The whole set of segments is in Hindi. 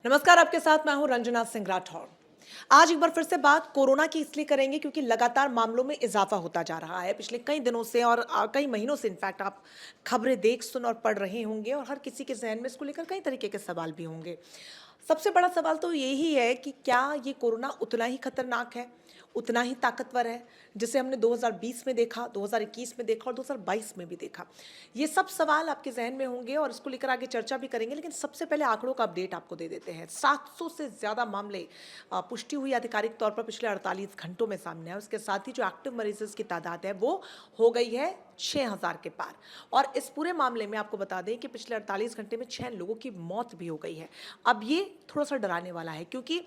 नमस्कार, आपके साथ मैं हूं रंजना सिंह राठौर। आज एक बार फिर से बात कोरोना की इसलिए करेंगे क्योंकि लगातार मामलों में इजाफा होता जा रहा है पिछले कई दिनों से और कई महीनों से। इनफैक्ट आप खबरें देख सुन और पढ़ रहे होंगे और हर किसी के जहन में इसको लेकर कई तरीके के सवाल भी होंगे। सबसे बड़ा सवाल तो यही है कि क्या ये कोरोना उतना ही खतरनाक है, उतना ही ताकतवर है जिसे हमने 2020 में देखा, 2021 में देखा और 2022 में भी देखा। ये सब सवाल आपके जहन में होंगे और इसको लेकर आगे चर्चा भी करेंगे, लेकिन सबसे पहले आंकड़ों का अपडेट आपको दे देते हैं। 700 से ज़्यादा मामले पुष्टि हुई आधिकारिक तौर पर पिछले 48 घंटों में सामने आए। उसके साथ ही जो एक्टिव मरीजों की तादाद है वो हो गई है 6000 के पार। और इस पूरे मामले में आपको बता दें कि पिछले 48 घंटे में 6 लोगों की मौत भी हो गई है। अब ये थोड़ा सा डराने वाला है क्योंकि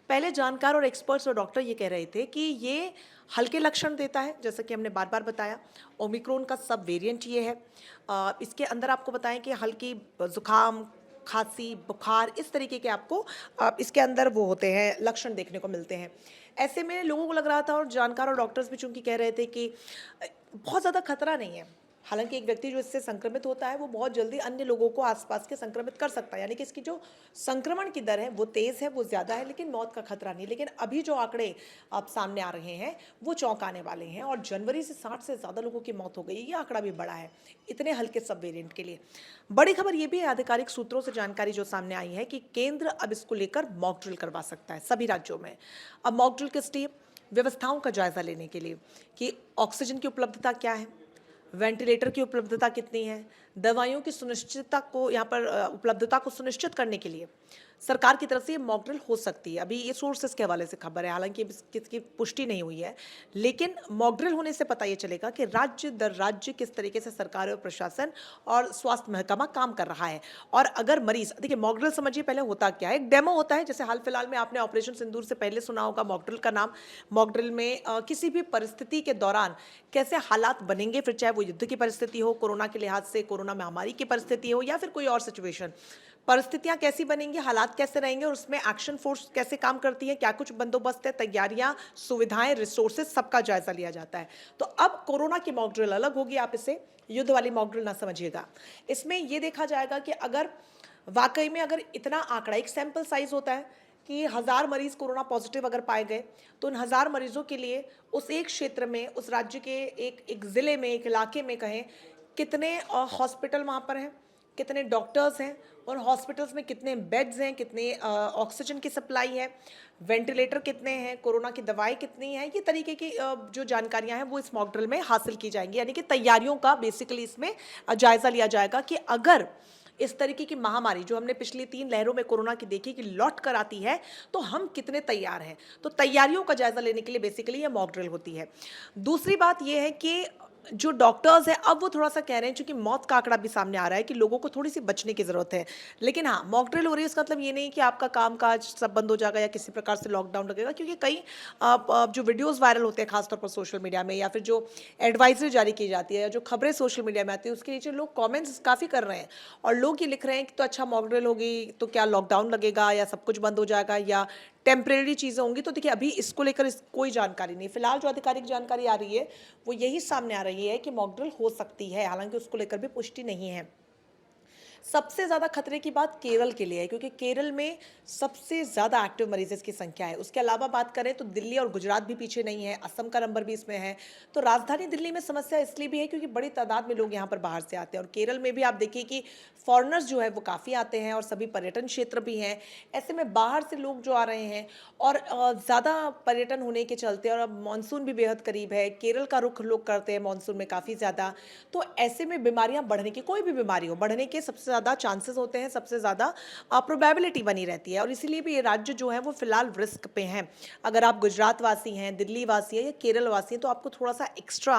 पहले जानकार और एक्सपर्ट्स और डॉक्टर ये कह रहे थे कि ये हल्के लक्षण देता है, जैसा कि हमने बार बार बताया। ओमिक्रॉन का सब वेरिएंट ये है। इसके अंदर आपको बताएं कि हल्की जुकाम, खांसी, बुखार, इस तरीके के आपको इसके अंदर वो होते हैं, लक्षण देखने को मिलते हैं। ऐसे में लोगों को लग रहा था और जानकार और डॉक्टर्स भी चूंकि कह रहे थे कि बहुत ज़्यादा खतरा नहीं है। हालांकि एक व्यक्ति जो इससे संक्रमित होता है वो बहुत जल्दी अन्य लोगों को आसपास के संक्रमित कर सकता है, यानी कि इसकी जो संक्रमण की दर है वो तेज है, वो ज़्यादा है, लेकिन मौत का खतरा नहीं। लेकिन अभी जो आंकड़े अब सामने आ रहे हैं वो चौंकाने वाले हैं और जनवरी से 60 से ज़्यादा लोगों की मौत हो गई। ये आंकड़ा भी बड़ा है इतने हल्के सब वेरिएंट के लिए। बड़ी खबर ये भी है, आधिकारिक सूत्रों से जानकारी जो सामने आई है कि केंद्र अब इसको लेकर मॉक ड्रिल करवा सकता है सभी राज्यों में। अब मॉक ड्रिल किस लिए? व्यवस्थाओं का जायजा लेने के लिए कि ऑक्सीजन की उपलब्धता क्या है, वेंटिलेटर की उपलब्धता कितनी है, दवाइयों की सुनिश्चितता को यहाँ पर उपलब्धता को सुनिश्चित करने के लिए सरकार की तरफ से ये मॉक ड्रिल हो सकती है। अभी ये सोर्सेस के हवाले से खबर है, हालांकि इसकी पुष्टि नहीं हुई है, लेकिन मॉक ड्रिल होने से पता ये चलेगा कि राज्य दर राज्य किस तरीके से सरकार और प्रशासन और स्वास्थ्य महकमा काम कर रहा है। और अगर मरीज, देखिए मॉक ड्रिल समझिए पहले होता क्या है, एक डेमो होता है। जैसे हाल फिलहाल में आपने ऑपरेशन सिंदूर से पहले सुना होगा मॉक ड्रिल का नाम। मॉक ड्रिल में किसी भी परिस्थिति के दौरान कैसे हालात बनेंगे, फिर चाहे वो युद्ध की परिस्थिति हो, कोरोना के लिहाज से कोरोना महामारी की परिस्थिति हो या फिर कोई और सिचुएशन, परिस्थितियां कैसी बनेंगी, हालात कैसे रहेंगे और उसमें एक्शन फोर्स कैसे काम करती है, क्या कुछ बंदोबस्त है, तैयारियां, सुविधाएं, रिसोर्सेज, सबका जायजा लिया जाता है। तो अब कोरोना की मॉक ड्रिल अलग होगी, आप इसे युद्ध वाली मॉक ड्रिल ना समझिएगा। इसमें यह देखा जाएगा कि अगर वाकई में अगर इतना आंकड़ा, एक सैंपल साइज होता है कि 1000 मरीज कोरोना पॉजिटिव अगर पाए गए तो उन 1000 मरीजों के लिए उस एक क्षेत्र में, उस राज्य के एक एक जिले में, एक इलाके में कहें, कितने हॉस्पिटल वहाँ पर हैं, कितने डॉक्टर्स हैं, उन हॉस्पिटल्स में कितने बेड्स हैं, कितने ऑक्सीजन की सप्लाई है, वेंटिलेटर कितने हैं, कोरोना की दवाई कितनी है, ये तरीके की जो जानकारियां हैं वो इस मॉक ड्रिल में हासिल की जाएंगी। यानी कि तैयारियों का बेसिकली इसमें जायजा लिया जाएगा कि अगर इस तरीके की महामारी जो हमने पिछली 3 लहरों में कोरोना की देखी कि लौट कर आती है तो हम कितने तैयार हैं। तो तैयारियों का जायजा लेने के लिए बेसिकली ये मॉक ड्रिल होती है। दूसरी बात ये है कि जो डॉक्टर्स हैं अब वो थोड़ा सा कह रहे हैं, क्योंकि मौत का आंकड़ा भी सामने आ रहा है, कि लोगों को थोड़ी सी बचने की जरूरत है। लेकिन हाँ, मॉक ड्रिल हो रही है इसका मतलब ये नहीं कि आपका काम काज सब बंद हो जाएगा या किसी प्रकार से लॉकडाउन लगेगा, क्योंकि कई जो वीडियोस वायरल होते हैं खासतौर पर सोशल मीडिया में, या फिर जो एडवाइजरी जारी की जाती है या जो खबरें सोशल मीडिया में आती है उसके नीचे लोग कॉमेंट्स काफ़ी कर रहे हैं और लोग ये लिख रहे हैं कि तो अच्छा मॉक ड्रिल होगी तो क्या लॉकडाउन लगेगा या सब कुछ बंद हो जाएगा या टेम्परेरी चीज़ें होंगी। तो देखिए अभी इसको लेकर कोई जानकारी नहीं, फिलहाल जो आधिकारिक जानकारी आ रही है वो यही सामने आ रही है कि मॉक ड्रिल हो सकती है, हालांकि उसको लेकर भी पुष्टि नहीं है। सबसे ज़्यादा खतरे की बात केरल के लिए है, क्योंकि केरल में सबसे ज़्यादा एक्टिव मरीजों की संख्या है। उसके अलावा बात करें तो दिल्ली और गुजरात भी पीछे नहीं है, असम का नंबर भी इसमें है। तो राजधानी दिल्ली में समस्या इसलिए भी है क्योंकि बड़ी तादाद में लोग यहाँ पर बाहर से आते हैं, और केरल में भी आप देखिए कि फॉरेनर्स जो है वो काफ़ी आते हैं और सभी पर्यटन क्षेत्र भी हैं। ऐसे में बाहर से लोग जो आ रहे हैं और ज़्यादा पर्यटन होने के चलते, और अब मानसून भी बेहद करीब है, केरल का रुख लोग करते हैं मानसून में काफ़ी ज़्यादा, तो ऐसे में बीमारियां बढ़ने की, कोई भी बीमारी हो बढ़ने के सबसे ज़्यादा चांसेस होते हैं, सबसे ज़्यादा प्रोबेबिलिटी बनी रहती है। और इसीलिए भी ये राज्य जो है वो फिलहाल रिस्क पे हैं। अगर आप गुजरात वासी हैं, दिल्ली वासी हैं या केरल वासी हैं तो आपको थोड़ा सा एक्स्ट्रा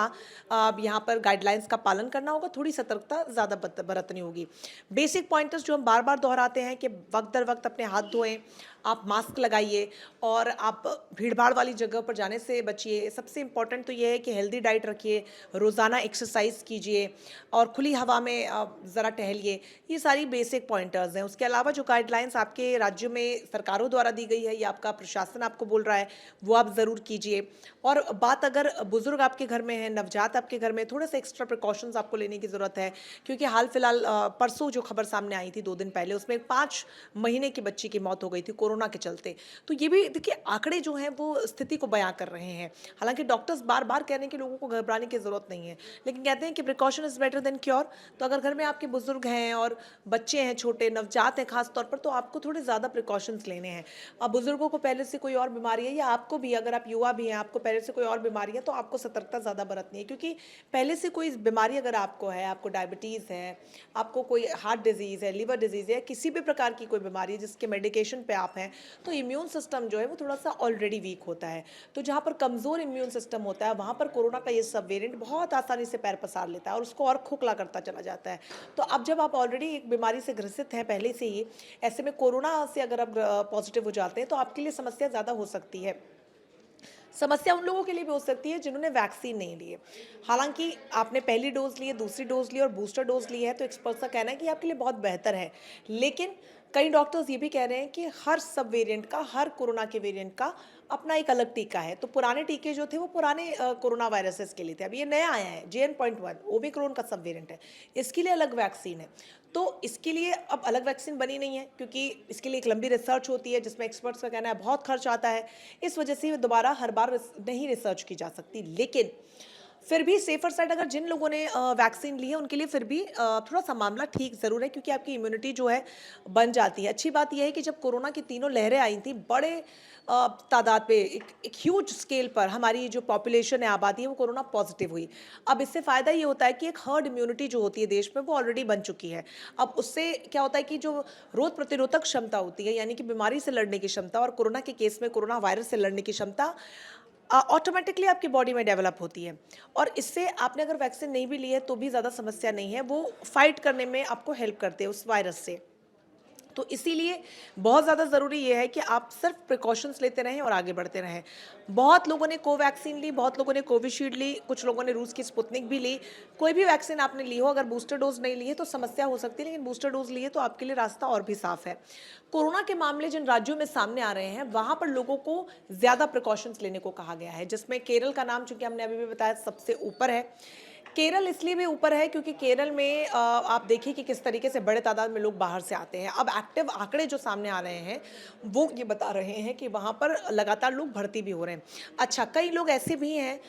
यहाँ पर गाइडलाइंस का पालन करना होगा, थोड़ी सतर्कता ज़्यादा बरतनी होगी। बेसिक पॉइंटर्स जो हम बार बार दोहराते हैं कि वक्त दर वक्त अपने हाथ धोएं, आप मास्क लगाइए और आप भीड़-भाड़ वाली जगह पर जाने से बचिए। सबसे इम्पोर्टेंट तो ये है कि हेल्दी डाइट रखिए, रोज़ाना एक्सरसाइज़ कीजिए और खुली हवा में ज़रा टहलिए। ये सारी बेसिक पॉइंटर्स हैं। उसके अलावा जो गाइडलाइंस आपके राज्यों में सरकारों द्वारा दी गई है या आपका प्रशासन आपको बोल रहा है, वो आप ज़रूर कीजिए। और बात अगर बुज़ुर्ग आपके घर में हैं, नवजात आपके घर में, थोड़े-से एक्स्ट्रा प्रिकॉशंस आपको लेने की ज़रूरत है। क्योंकि हाल-फिलहाल परसों जो खबर सामने आई थी 2 दिन पहले, उसमें एक 5 महीने की बच्ची की मौत हो गई थी कोरोना के चलते। तो ये भी देखिए आंकड़े जो हैं वो स्थिति को बयाँ कर रहे हैं। हालाँकि डॉक्टर्स बार-बार कह रहे हैं कि लोगों को घबराने की ज़रूरत नहीं है, लेकिन कहते हैं कि precaution is better than cure. तो अगर घर में आपके बुज़ुर्ग हैं और बच्चे हैं छोटे, नवजात हैं ख़ास तौर पर, तो आपको थोड़े ज़्यादा प्रिकॉशंस लेने हैं। अब बुज़ुर्गों को पहले से कोई और बीमारी है या आपको भी अगर आप युवा भी हैं, आपको पहले से कोई और बीमारी है, तो आपको सतर्कता ज़्यादा बरतनी है क्योंकि पहले से कोई बीमारी अगर आपको है, आपको डायबिटीज़ है, आपको कोई हार्ट डिज़ीज़ है, लिवर डिज़ीज़ है, किसी भी प्रकार की कोई बीमारी है जिसके मेडिकेशन पे आप हैं, तो इम्यून सिस्टम जो है वो थोड़ा-सा ऑलरेडी वीक होता है। तो जहाँ पर कमज़ोर इम्यून सिस्टम होता है, वहाँ पर कोरोना का ये सब वेरिएंट बहुत आसानी से पैर पसार लेता है और उसको और खोखला करता चला जाता है। तो अब जब आप ऑलरेडी एक बीमारी से ग्रसित हैं पहले से ही, ऐसे में कोरोना से अगर आप पॉज़िटिव हो जाते हैं, तो आपके लिए समस्या ज़्यादा हो सकती है। समस्या उन लोगों के लिए भी हो सकती है जिन्होंने वैक्सीन नहीं ली है। हालाँकि आपने पहली डोज़ ली है, दूसरी डोज़ ली है और बूस्टर डोज़ ली है तो एक्सपर्ट्स का कहना है कि आपके लिए बहुत बेहतर है। लेकिन कई डॉक्टर्स ये भी कह रहे हैं कि हर सब वेरिएंट का, हर कोरोना के वेरिएंट का अपना एक अलग टीका है। तो पुराने टीके जो थे वो पुराने कोरोना वायरसेस के लिए थे। अब ये नया आया है JN.1 ओमिक्रॉन का सब वेरिएंट है। इसके लिए अलग वैक्सीन है। तो इसके लिए अब अलग वैक्सीन बनी नहीं है क्योंकि इसके लिए एक लंबी रिसर्च होती है जिसमें एक्सपर्ट्स का कहना है बहुत खर्च आता है। इस वजह से दोबारा हर बार नहीं रिसर्च की जा सकती। लेकिन फिर भी सेफर साइड अगर जिन लोगों ने वैक्सीन ली है उनके लिए फिर भी थोड़ा-सा मामला ठीक ज़रूर है क्योंकि आपकी इम्यूनिटी जो है बन जाती है। अच्छी बात ये है कि जब कोरोना की तीनों लहरें आई थी बड़े तादाद पे एक ह्यूज स्केल पर हमारी जो पॉपुलेशन है, आबादी है वो कोरोना पॉजिटिव हुई। अब इससे फ़ायदा ये होता है कि एक हर्ड इम्यूनिटी जो होती है देश में वो ऑलरेडी बन चुकी है। अब उससे क्या होता है कि जो रोग प्रतिरोधक क्षमता होती है यानी कि बीमारी से लड़ने की क्षमता और कोरोना के केस में कोरोना वायरस से लड़ने की क्षमता ऑटोमेटिकली आपकी बॉडी में डेवलप होती है और इससे आपने अगर वैक्सीन नहीं भी ली है तो भी ज़्यादा समस्या नहीं है, वो फाइट करने में आपको हेल्प करते हैं उस वायरस से। तो इसीलिए बहुत ज़्यादा ज़रूरी ये है कि आप सिर्फ प्रिकॉशंस लेते रहें और आगे बढ़ते रहें। बहुत लोगों ने कोवैक्सीन ली, बहुत लोगों ने कोविशील्ड ली, कुछ लोगों ने रूस की स्पुतनिक भी ली। कोई भी वैक्सीन आपने ली हो, अगर बूस्टर डोज़ नहीं ली है तो समस्या हो सकती है, लेकिन बूस्टर डोज़ ली है तो आपके लिए रास्ता और भी साफ़ है। कोरोना के मामले जिन राज्यों में सामने आ रहे हैं, वहाँ पर लोगों को ज़्यादा प्रिकॉशंस लेने को कहा गया है, जिसमें केरल का नाम चूँकि हमने अभी भी बताया सबसे ऊपर है। केरल इसलिए भी ऊपर है क्योंकि केरल में आप देखिए कि किस तरीके से बड़े तादाद में लोग बाहर से आते हैं। अब एक्टिव आंकड़े जो सामने आ रहे हैं, वो ये बता रहे हैं कि वहाँ पर लगातार लोग भर्ती भी हो रहे हैं। अच्छा, कई लोग ऐसे भी हैं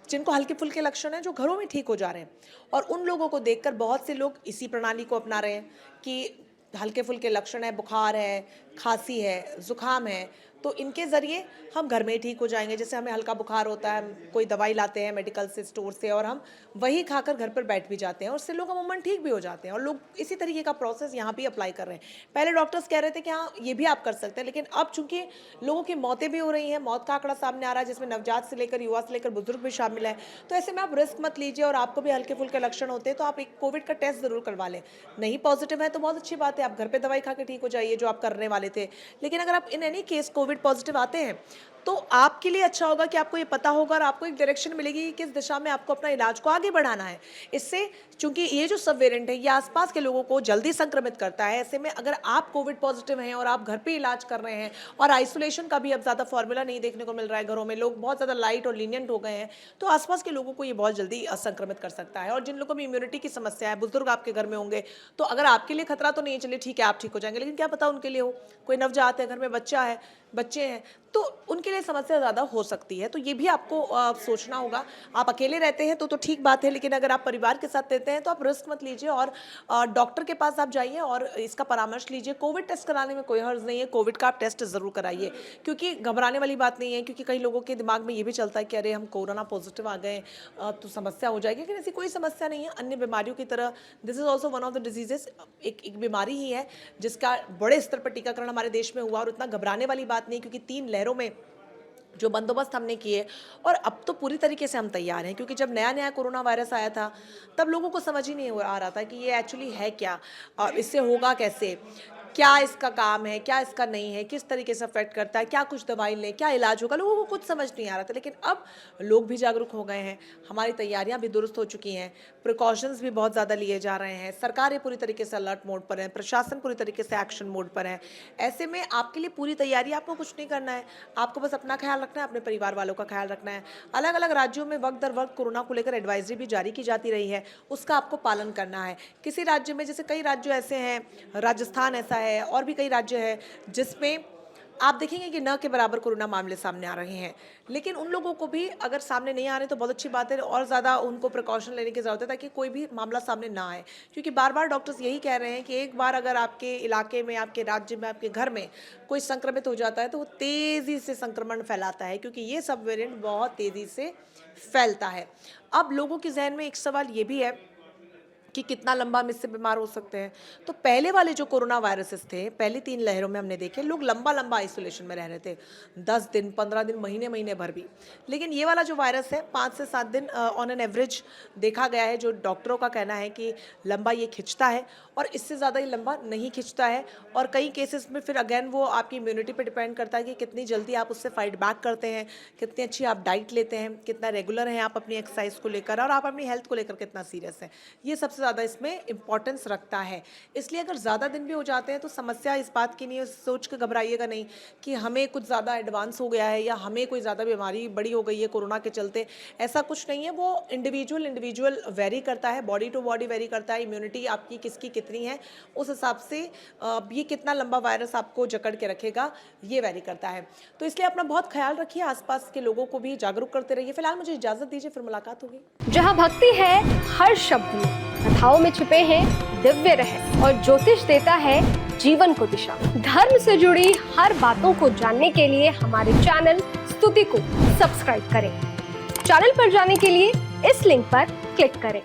जिनको हल्के-फुल्के लक्षण हैं, जो घरों में ठीक हो जा रहे हैं और उन लोगों को देखकर बहुत से लोग इसी प्रणाली को अपना रहे हैं कि हल्के-फुल्के लक्षण है, बुखार है, खाँसी है, ज़ुकाम है, तो इनके ज़रिए हम घर में ही ठीक हो जाएँगे। जैसे हमें हल्का बुखार होता है, हम कोई दवाई लाते हैं मेडिकल से, स्टोर से और हम वही खाकर घर पर बैठ भी जाते हैं और उससे लोग अमूमन ठीक भी हो जाते हैं और लोग इसी तरीके का प्रोसेस यहाँ भी अप्लाई कर रहे हैं। पहले डॉक्टर्स कह रहे थे कि हाँ, ये भी आप कर सकते हैं, लेकिन अब चूँकि लोगों की मौतें भी हो रही हैं, मौत का आंकड़ा सामने आ रहा है जिसमें नवजात से लेकर युवा से लेकर बुजुर्ग भी शामिल है, तो ऐसे में आप रिस्क मत लीजिए और आपको भी हल्के-फुल्के लक्षण होते हैं, तो आप एक कोविड का टेस्ट ज़रूर करवा लें। नहीं पॉजिटिव है तो बहुत अच्छी बात है, आप घर पे दवाई खा के ठीक हो जाइए जो आप करने वाले थे। लेकिन अगर आप in any case Covid positive आते हैं, तो आपके लिए अच्छा होगा कि आपको ये पता होगा और आपको एक डायरेक्शन मिलेगी कि किस दिशा में आपको अपना इलाज को आगे बढ़ाना है। इससे चूँकि ये जो सब वेरिएंट है, ये आस-पास के लोगों को जल्दी संक्रमित करता है। ऐसे में अगर आप कोविड पॉजिटिव हैं और आप घर पे इलाज कर रहे हैं और आइसोलेशन का भी अब ज़्यादा फ़ॉर्मूला नहीं देखने को मिल रहा है घरों में, लोग बहुत ज़्यादा लाइट और लीनिएंट हो गए हैं, तो आस-पास के लोगों को ये बहुत जल्दी संक्रमित कर सकता है और जिन लोगों को भी इम्यूनिटी की समस्या है, बुजुर्ग आपके घर में होंगे, तो अगर आपके लिए खतरा तो नहीं है, चलिए ठीक है, आप ठीक हो जाएँगे, लेकिन क्या पता उनके लिए हो। कोई नवजात है, घर में बच्चा है, बच्चे हैं, तो उनके लिए समस्या ज़्यादा हो सकती है। तो ये भी आपको सोचना होगा। आप अकेले रहते हैं तो ठीक बात है, लेकिन अगर आप परिवार के साथ रहते हैं तो आप रिस्क मत लीजिए और डॉक्टर के पास आप जाइए और इसका परामर्श लीजिए। कोविड टेस्ट कराने में कोई हर्ज नहीं है, कोविड का आप टेस्ट ज़रूर कराइए क्योंकि घबराने वाली बात नहीं है, क्योंकि कई लोगों के दिमाग में ये भी चलता है कि अरे हम कोरोना पॉजिटिव आ गए तो समस्या हो जाएगी, लेकिन ऐसी कोई समस्या नहीं है। अन्य बीमारियों की तरह this is also one of the diseases, एक बीमारी ही है जिसका बड़े स्तर पर टीकाकरण हमारे देश में हुआ और उतना घबराने वाली बात नहीं, क्योंकि 3 लहरों में जो बंदोबस्त हमने किए और अब तो पूरी तरीके से हम तैयार हैं, क्योंकि जब नया-नया कोरोना वायरस आया था, तब लोगों को समझ ही नहीं आ रहा था कि ये एक्चुअली है क्या और इससे होगा कैसे? क्या इसका काम है, क्या इसका नहीं है, किस तरीके से अफेक्ट करता है, क्या कुछ दवाई लें, क्या इलाज होगा, लोगों को कुछ समझ नहीं आ रहा था। लेकिन अब लोग भी जागरूक हो गए हैं, हमारी तैयारियां भी दुरुस्त हो चुकी हैं, प्रिकॉशंस भी बहुत ज़्यादा लिए जा रहे हैं, सरकारें पूरी तरीके से अलर्ट मोड पर है, प्रशासन पूरी तरीके से एक्शन मोड पर है। ऐसे में आपके लिए पूरी तैयारी, आपको कुछ नहीं करना है, आपको बस अपना ख्याल रखना है, अपने परिवार वालों का ख्याल रखना है। अलग अलग राज्यों में वक्त दर वक्त कोरोना को लेकर एडवाइजरी भी जारी की जाती रही है, उसका आपको पालन करना है। किसी राज्य में, जैसे कई राज्य ऐसे हैं, राजस्थान ऐसा है और भी कई राज्य है जिसमें आप देखेंगे कि न के बराबर कोरोना मामले सामने आ रहे हैं। लेकिन उन लोगों को भी अगर सामने नहीं आ रहे तो बहुत अच्छी बात है, और ज़्यादा उनको प्रिकॉशन लेने की ज़रूरत है ताकि कोई भी मामला सामने ना आए। क्योंकि बार बार डॉक्टर्स यही कह रहे हैं कि एक बार अगर आपके इलाके में, आपके राज्य में, आपके घर में कोई संक्रमित हो जाता है तो वो तेज़ी से संक्रमण फैलाता है, क्योंकि ये सब वेरिएंट बहुत तेज़ी से फैलता है। अब लोगों के जहन में एक सवाल ये भी है कि कितना लंबा हम इससे बीमार हो सकते हैं। तो पहले वाले जो कोरोना वायरसेस थे, पहली 3 लहरों में हमने देखे लोग लंबा-लंबा आइसोलेशन में रह रहे थे, 10 दिन, 15 दिन, महीने भर भी। लेकिन ये वाला जो वायरस है 5 से 7 दिन ऑन एन एवरेज देखा गया है, जो डॉक्टरों का कहना है कि लंबा ये खिंचता है और इससे ज़्यादा ये लंबा नहीं खिंचता है। और कई केसेस में फिर अगेन वो आपकी इम्यूनिटी पे डिपेंड करता है कि कितनी जल्दी आप उससे फाइट बैक करते हैं, कितनी अच्छी आप डाइट लेते हैं, कितना रेगुलर हैं आप अपनी एक्सरसाइज को लेकर और आप अपनी हेल्थ को लेकर कितना सीरियस हैं। ये सबसे ज़्यादा इसमें इंपॉर्टेंस रखता है। इसलिए अगर ज़्यादा दिन भी हो जाते हैं तो समस्या इस बात की नहीं है, सोच के घबराइएगा नहीं कि हमें कुछ ज़्यादा एडवांस हो गया है या हमें कोई ज़्यादा बीमारी बड़ी हो गई है कोरोना के चलते। ऐसा कुछ नहीं है, वो इंडिविजुअल वेरी करता है, बॉडी टू बॉडी वेरी करता है। इम्यूनिटी आपकी किसकी कितनी है, उस हिसाब से ये कितना लंबा वायरस आपको जकड़ के रखेगा, ये वेरी करता है। तो इसलिए अपना बहुत ख्याल रखिए, आसपास के लोगों को भी जागरूक करते रहिए। फिलहाल मुझे इजाज़त दीजिए, फिर मुलाकात होगी। जहाँ भक्ति है हर शब्द में, कथाओं में छुपे हैं दिव्य रहस्य और ज्योतिष देता है जीवन को दिशा। धर्म से जुड़ी हर बातों को जानने के लिए हमारे चैनल स्तुति को सब्सक्राइब करें। चैनल पर जाने के लिए इस लिंक पर क्लिक करें।